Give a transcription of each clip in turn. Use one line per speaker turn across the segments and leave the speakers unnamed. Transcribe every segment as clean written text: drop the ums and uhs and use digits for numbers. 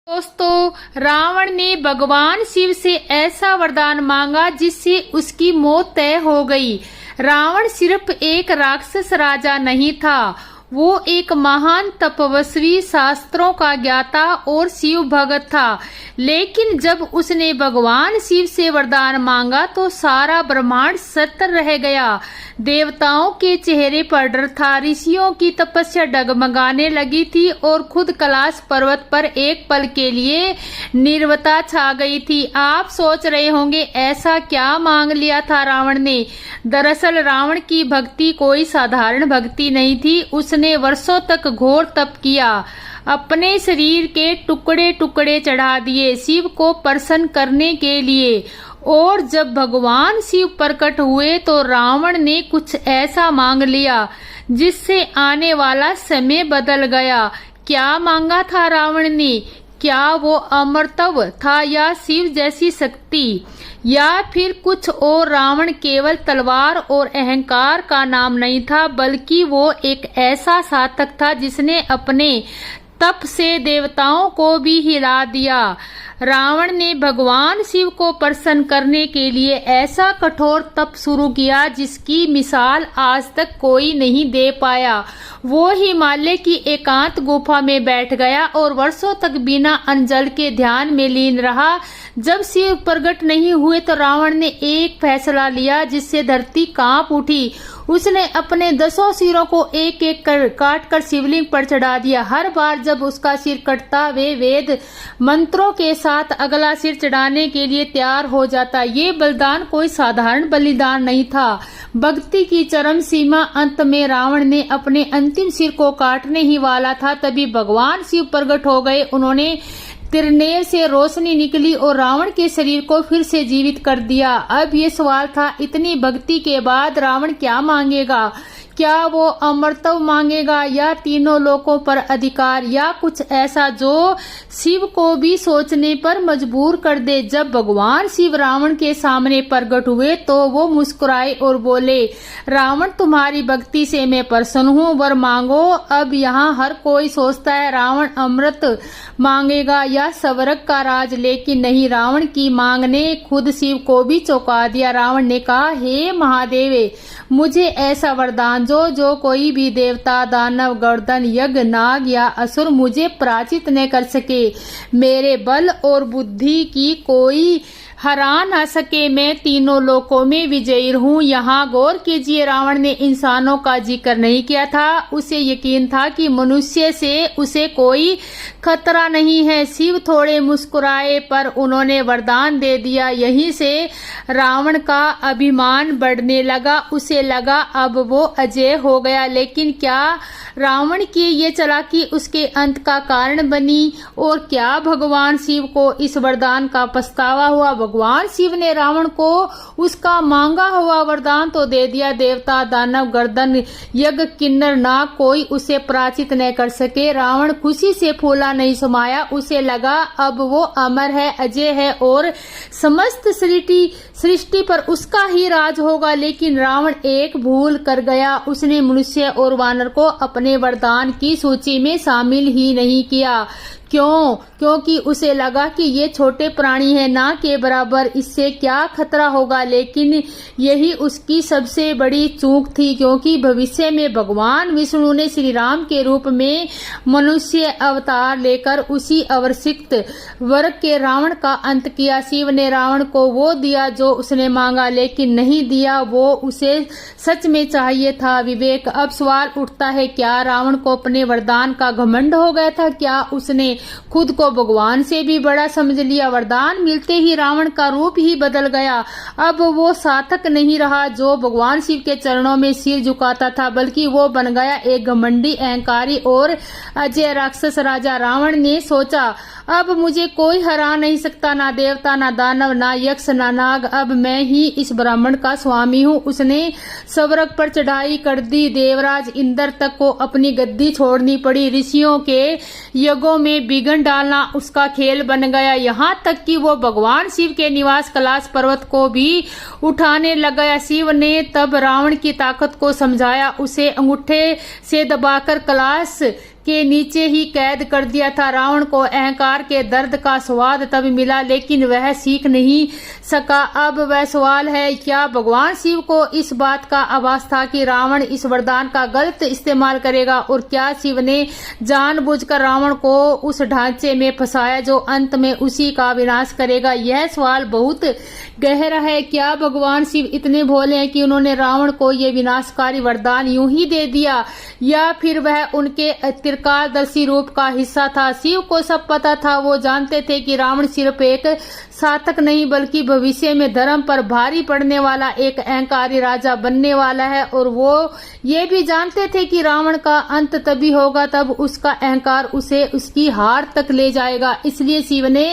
दोस्तों, रावण ने भगवान शिव से ऐसा वरदान मांगा जिससे उसकी मौत तय हो गई। रावण सिर्फ एक राक्षस राजा नहीं था, वो एक महान तपस्वी, शास्त्रों का ज्ञाता और शिव भक्त था। लेकिन जब उसने भगवान शिव से वरदान मांगा तो सारा ब्रह्मांड सतर रह गया। देवताओं के चेहरे पर डर था, ऋषियों की तपस्या डगमगाने लगी थी और खुद कैलाश पर्वत पर एक पल के लिए नीरवता छा गई थी। आप सोच रहे होंगे ऐसा क्या मांग लिया था रावण ने। दरअसल रावण की भक्ति कोई साधारण भक्ति नहीं थी। उसने वर्षों तक घोर तप किया, अपने शरीर के टुकड़े टुकड़े चढ़ा दिए शिव को प्रसन्न करने के लिए। और जब भगवान शिव प्रकट हुए तो रावण ने कुछ ऐसा मांग लिया जिससे आने वाला समय बदल गया। क्या मांगा था रावण ने? क्या वो अमरत्व था या शिव जैसी शक्ति, या फिर कुछ और? रावण केवल तलवार और अहंकार का नाम नहीं था, बल्कि वो एक ऐसा साधक था जिसने अपने तप से देवताओं को भी हिला दिया। रावण ने भगवान शिव को प्रसन्न करने के लिए ऐसा कठोर तप शुरू किया जिसकी मिसाल आज तक कोई नहीं दे पाया। वो हिमालय की एकांत गुफा में बैठ गया और वर्षों तक बिना अन्न जल के ध्यान में लीन रहा। जब शिव प्रकट नहीं हुए तो रावण ने एक फैसला लिया जिससे धरती कांप उठी। उसने अपने 10 सिरों को एक एक कर काट कर शिवलिंग पर चढ़ा दिया। हर बार जब उसका सिर कटता वे वेद मंत्रों के साथ अगला सिर चढ़ाने के लिए तैयार हो जाता। ये बलिदान कोई साधारण बलिदान नहीं था, भक्ति की चरम सीमा। अंत में रावण ने अपने अंतिम सिर को काटने ही वाला था, तभी भगवान शिव प्रकट हो गए। उन्होंने त्रिनेत्र से रोशनी निकली और रावण के शरीर को फिर से जीवित कर दिया। अब ये सवाल था, इतनी भक्ति के बाद रावण क्या मांगेगा? क्या वो अमरत्व मांगेगा या तीनों लोकों पर अधिकार, या कुछ ऐसा जो शिव को भी सोचने पर मजबूर कर दे? जब भगवान शिव रावण के सामने प्रकट हुए तो वो मुस्कुराए और बोले, रावण तुम्हारी भक्ति से मैं प्रसन्न हूँ, वर मांगो। अब यहाँ हर कोई सोचता है रावण अमृत मांगेगा या स्वर्ग का राज, लेकिन नहीं, रावण की मांग ने खुद शिव को भी चौंका दिया। रावण ने कहा, हे महादेव, मुझे ऐसा वरदान जो कोई भी देवता, दानव, गर्दन, यज्ञ, नाग या असुर मुझे पराजित न कर सके। मेरे बल और बुद्धि की कोई हरा ना सके। मैं तीनों लोकों में विजयी हूँ। यहाँ गौर कीजिए, रावण ने इंसानों का जिक्र नहीं किया था। उसे यकीन था कि मनुष्य से उसे कोई खतरा नहीं है। शिव थोड़े मुस्कुराए पर उन्होंने वरदान दे दिया। यहीं से रावण का अभिमान बढ़ने लगा। उसे लगा अब वो अजय हो गया। लेकिन क्या रावण की ये चालाकी उसके अंत का कारण बनी? और क्या भगवान शिव को इस वरदान का पछतावा हुआ? भगवान शिव ने रावण को उसका मांगा हुआ वरदान तो दे दिया। देवता, दानव, गर्दन, यज्ञ, किन्नर, नाग कोई उसे पराजित न कर सके। रावण खुशी से फूला नहीं समाया। उसे लगा अब वो अमर है, अजय है और समस्त सृष्टि पर उसका ही राज होगा। लेकिन रावण एक भूल कर गया। उसने मनुष्य और वानर को अपने वरदान की सूची में शामिल ही नहीं किया। क्यों? क्योंकि उसे लगा कि ये छोटे प्राणी है, ना के बराबर, इससे क्या खतरा होगा। लेकिन यही उसकी सबसे बड़ी चूक थी, क्योंकि भविष्य में भगवान विष्णु ने श्री राम के रूप में मनुष्य अवतार लेकर उसी अवशिष्ट वर्ग के रावण का अंत किया। शिव ने रावण को वो दिया जो उसने मांगा, लेकिन नहीं दिया वो उसे सच में चाहिए था। विवेक, अब सवाल उठता है, क्या रावण को अपने वरदान का घमंड हो गया था? क्या उसने खुद को भगवान से भी बड़ा समझ लिया? वरदान मिलते ही रावण का रूप ही बदल गया। अब वो साधक नहीं रहा जो भगवान शिव के चरणों में सिर झुकाता था, बल्कि वो बन गया एक घमंडी, अहंकारी और अजय राक्षस राजा। रावण ने सोचा, अब मुझे कोई हरा नहीं सकता, ना देवता, ना दानव, ना यक्ष, ना नाग। अब मैं ही इस ब्राह्मण का स्वामी हूँ। उसने स्वर्ग पर चढ़ाई कर दी। देवराज इंद्र तक को अपनी गद्दी छोड़नी पड़ी। ऋषियों के यज्ञों में बिघन डालना उसका खेल बन गया। यहाँ तक कि वो भगवान शिव के निवास कैलाश पर्वत को भी उठाने लग गया। शिव ने तब रावण की ताकत को समझाया। उसे अंगूठे से दबाकर कैलाश के नीचे ही कैद कर दिया था। रावण को अहंकार के दर्द का स्वाद तब मिला, लेकिन वह सीख नहीं सका। अब वह सवाल है, क्या भगवान शिव को इस बात का आभास था कि रावण इस वरदान का गलत इस्तेमाल करेगा, और क्या शिव ने जानबूझकर रावण को उस ढांचे में फंसाया जो अंत में उसी का विनाश करेगा? यह सवाल बहुत गहरा है। क्या भगवान शिव इतने भोले हैं कि उन्होंने रावण को यह विनाशकारी वरदान यूं ही दे दिया, या फिर वह उनके त्रिकालदर्शी रूप का हिस्सा था? शिव को सब पता था। वो जानते थे कि रावण सिर्फ एक शासक नहीं बल्कि भविष्य में धर्म पर भारी पड़ने वाला एक अहंकारी राजा बनने वाला है, और वो ये भी जानते थे कि रावण का अंत तभी होगा तब उसका अहंकार उसे उसकी हार तक ले जाएगा। इसलिए शिव ने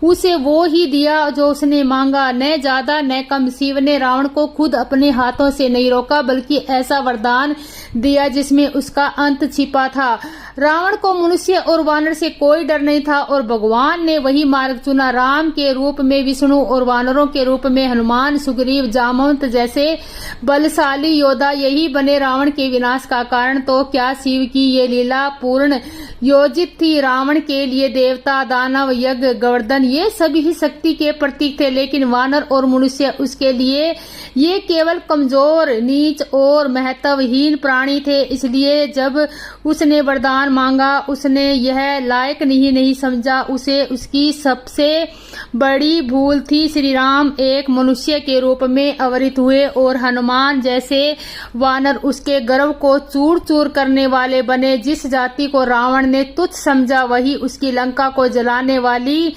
उसे वो ही दिया जो उसने मांगा, न ज्यादा न कम। शिव ने रावण को खुद अपने हाथों से नहीं रोका, बल्कि ऐसा वरदान दिया जिसमें उसका अंत छिपा था। रावण को मनुष्य और वानर से कोई डर नहीं था, और भगवान ने वही मार्ग चुना। राम के रूप में विष्णु और वानरों के रूप में हनुमान, सुग्रीव, जामवंत जैसे बलशाली योद्धा यही बने रावण के विनाश का कारण। तो क्या शिव की ये लीला पूर्ण योजित थी? रावण के लिए देवता, दानव, यज्ञ, गोवर्धन ये सभी ही शक्ति के प्रतीक थे, लेकिन वानर और मनुष्य उसके लिए ये केवल कमजोर, नीच और महत्वहीन प्राणी थे। इसलिए जब उसने वरदान मांगा, उसने यह लायक नहीं समझा। उसे उसकी सबसे बड़ी भूल थी। श्री राम एक मनुष्य के रूप में अवतरित हुए, और हनुमान जैसे वानर उसके गर्व को चूर चूर करने वाले बने। जिस जाति को रावण ने तुच्छ समझा, वही उसकी लंका को जलाने वाली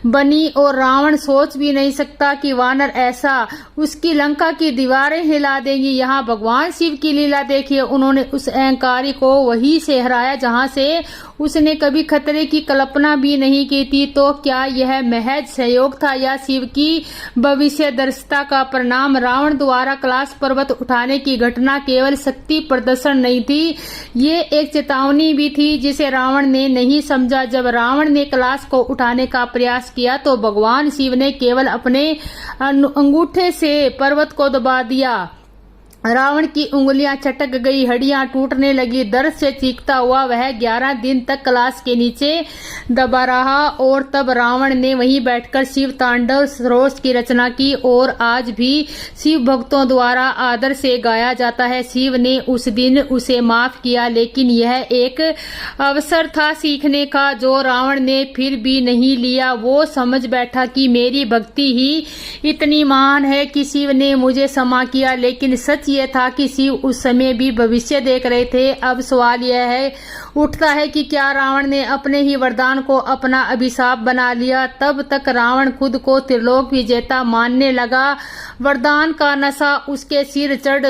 बनी, और रावण सोच भी नहीं सकता कि वानर ऐसा उसकी लंका की दीवारें हिला देंगी। यहाँ भगवान शिव की लीला देखिए। उन्होंने उस अहंकारी को वहीं से हराया जहाँ से उसने कभी खतरे की कल्पना भी नहीं की थी। तो क्या यह महज सहयोग था या शिव की भविष्यदर्शिता का परिणाम? रावण द्वारा कैलाश पर्वत उठाने की घटना केवल शक्ति प्रदर्शन नहीं थी, ये एक चेतावनी भी थी जिसे रावण ने नहीं समझा। जब रावण ने कैलाश को उठाने का प्रयास किया तो भगवान शिव ने केवल अपने अंगूठे से पर्वत को दबा दिया। रावण की उंगलियां चटक गई, हड्डियां टूटने लगी। दर्द से चीखता हुआ वह 11 दिन तक कैलाश के नीचे दबा रहा, और तब रावण ने वहीं बैठकर शिव तांडव सरोज की रचना की, और आज भी शिव भक्तों द्वारा आदर से गाया जाता है। शिव ने उस दिन उसे माफ किया, लेकिन यह एक अवसर था सीखने का जो रावण ने फिर भी नहीं लिया। वो समझ बैठा कि मेरी भक्ति ही इतनी महान है कि शिव ने मुझे क्षमा किया, लेकिन सच ये था कि शिव उस समय भी भविष्य देख रहे थे। अब सवाल यह है उठता है कि क्या रावण ने अपने ही वरदान को अपना अभिशाप बना लिया? तब तक रावण खुद को त्रिलोक विजेता मानने लगा। वरदान का नशा उसके सिर चढ़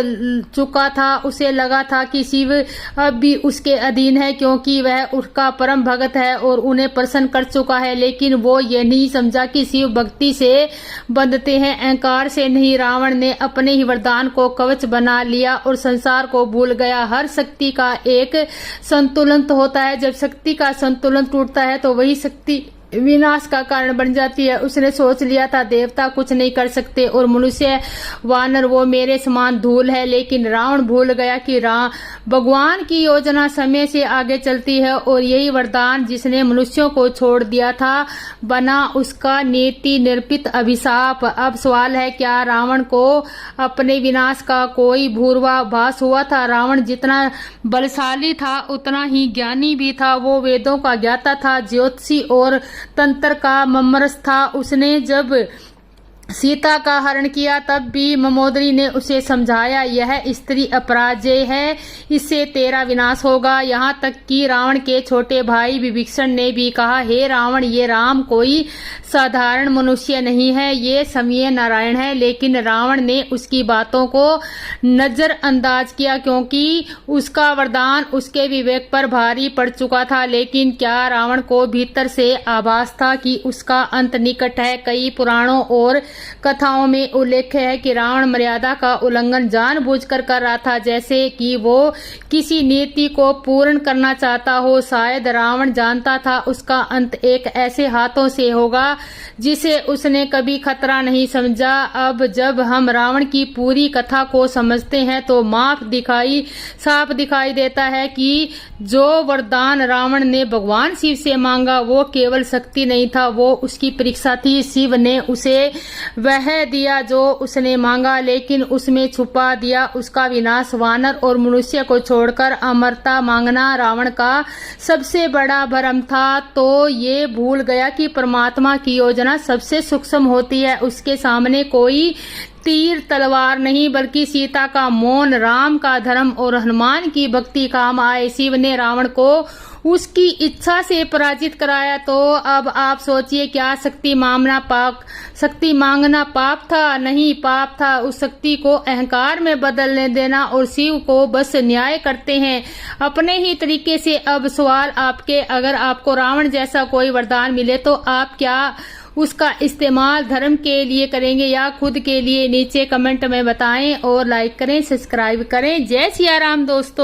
चुका था। उसे लगा था कि शिव अब भी उसके अधीन है, क्योंकि वह उसका परम भगत है और उन्हें प्रसन्न कर चुका है। लेकिन वो ये नहीं समझा कि शिव भक्ति से बंधते हैं, अहंकार से नहीं। रावण ने अपने ही वरदान को कवच बना लिया और संसार को भूल गया। हर शक्ति का एक संतुलन होता है। जब शक्ति का संतुलन टूटता है तो वही शक्ति विनाश का कारण बन जाती है। उसने सोच लिया था देवता कुछ नहीं कर सकते और मनुष्य वानर वो मेरे समान धूल है, लेकिन रावण भूल गया कि भगवान की योजना समय से आगे चलती है, और यही वरदान जिसने मनुष्यों को छोड़ दिया था बना उसका नीति निर्पित अभिशाप। अब सवाल है, क्या रावण को अपने विनाश का कोई पूर्वाभास हुआ था? रावण जितना बलशाली था उतना ही ज्ञानी भी था। वो वेदों का ज्ञाता था, ज्योतिषी और तंत्र का ममरस था। उसने जब सीता का हरण किया तब भी मंदोदरी ने उसे समझाया, यह स्त्री अपराजेय है, इससे तेरा विनाश होगा। यहाँ तक कि रावण के छोटे भाई विभीषण ने भी कहा, हे रावण, ये राम कोई साधारण मनुष्य नहीं है, ये समये नारायण है। लेकिन रावण ने उसकी बातों को नजरअंदाज किया, क्योंकि उसका वरदान उसके विवेक पर भारी पड़ चुका था। लेकिन क्या रावण को भीतर से आभास था कि उसका अंत निकट है? कई पुराणों और कथाओं में उल्लेख है कि रावण मर्यादा का उल्लंघन जानबूझकर कर रहा था, जैसे कि वो किसी नीति को पूर्ण करना चाहता हो। शायद रावण जानता था उसका अंत एक ऐसे हाथों से होगा जिसे उसने कभी खतरा नहीं समझा। अब जब हम रावण की पूरी कथा को समझते हैं तो साफ दिखाई देता है कि जो वरदान रावण ने भगवान शिव से मांगा वो केवल शक्ति नहीं था, वो उसकी परीक्षा थी। शिव ने उसे वह दिया जो उसने मांगा, लेकिन उसमें छुपा दिया उसका विनाश। वानर और मनुष्य को छोड़कर अमरता मांगना रावण का सबसे बड़ा भ्रम था। तो ये भूल गया कि परमात्मा की योजना सबसे सूक्ष्म होती है। उसके सामने कोई तीर तलवार नहीं, बल्कि सीता का मौन, राम का धर्म और हनुमान की भक्ति काम आए। शिव ने रावण को उसकी इच्छा से पराजित कराया। तो अब आप सोचिए, क्या शक्ति मांगना पाप था? नहीं, पाप था उस शक्ति को अहंकार में बदलने देना। और शिव को बस न्याय करते हैं अपने ही तरीके से। अब सवाल आपके, अगर आपको रावण जैसा कोई वरदान मिले तो आप क्या उसका इस्तेमाल धर्म के लिए करेंगे या खुद के लिए? नीचे कमेंट में बताएं और लाइक करें, सब्सक्राइब करें। जय सिया राम दोस्तों।